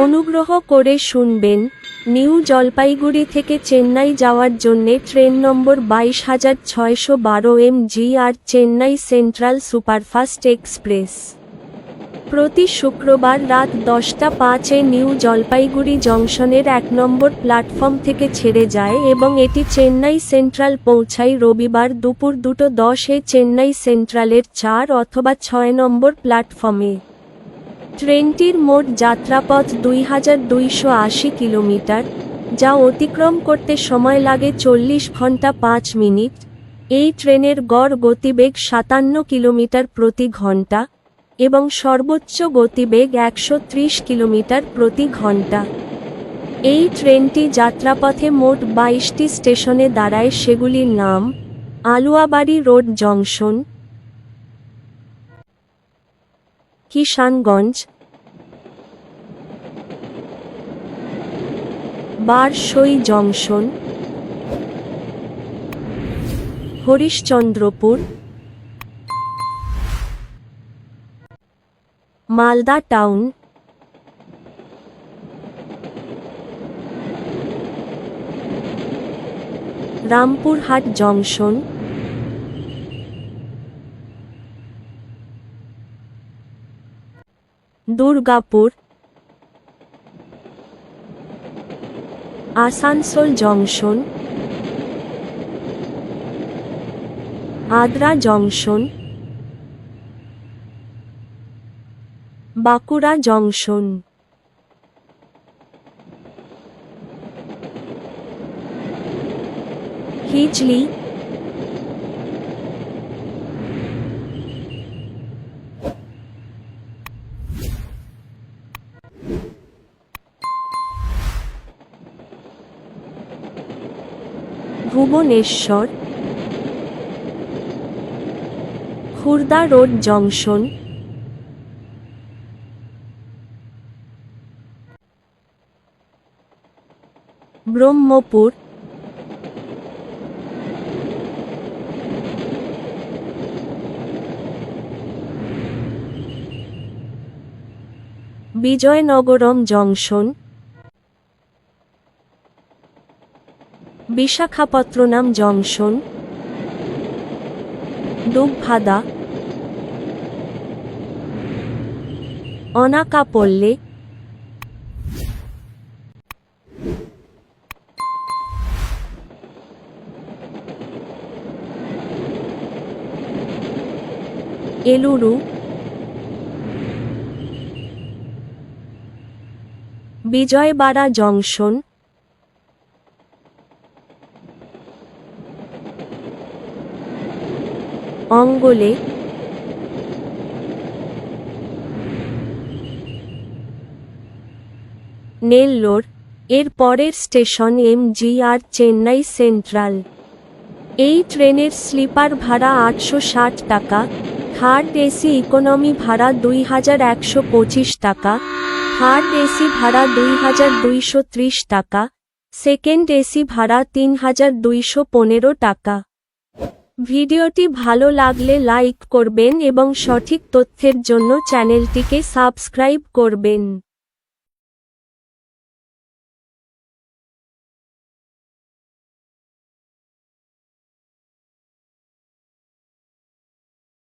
অনুগ্রহ করে শুনবেন, নিউ জলপাইগুড়ি থেকে চেন্নাই যাওয়ার জন্যে ট্রেন নম্বর 22,612 MGR Chennai central superfast express প্রতি শুক্রবার রাত 10:05 নিউ জলপাইগুড়ি জংশনের 1 নম্বর প্ল্যাটফর্ম থেকে ছেড়ে যায় এবং এটি চেন্নাই সেন্ট্রাল পৌঁছায় রবিবার দুপুর 2:10 চেন্নাই সেন্ট্রালের 4 অথবা 6 নম্বর প্ল্যাটফর্মে। ট্রেনটির মোট যাত্রাপথ 2280 কিলোমিটার, যা অতিক্রম করতে সময় লাগে 40 ঘন্টা 5 মিনিট। এই ট্রেনের গড় গতিবেগ 57 কিলোমিটার প্রতি ঘন্টা এবং সর্বোচ্চ গতিবেগ 130 কিলোমিটার প্রতি ঘন্টা। এই ট্রেনটি যাত্রাপথে মোট 22টি স্টেশনে দাঁড়ায়, সেগুলির নাম: Aluabari road junction, Kishanganj, Barsoi junction, Harishchandrapur, Malda town, Rampurhat junction, Durgapur, Asansol junction, Adra junction, Bankura junction. Hijli, Bhubaneswar, Khurda road junction, Brahmapur, Vizianagaram junction, Visakhapatnam junction, দুবভাদা, অনাকাপল্লে, এলুরু, বিজয়বাড়া জংশন, অঙ্গলে, নেল্লোর। এর পরের স্টেশন MGR চেন্নাই সেন্ট্রাল। এই ট্রেনের স্লিপার ভাড়া 860 টাকা, থার্ড এসি ইকোনমি ভাড়া 2125 টাকা, থার্ড এসি ভাড়া 2230 টাকা, সেকেন্ড এসি ভাড়া 3215 টাকা। ভিডিওটি ভালো লাগলে লাইক করবেন এবং সঠিক তথ্যের জন্য চ্যানেলটিকে সাবস্ক্রাইব করবেন।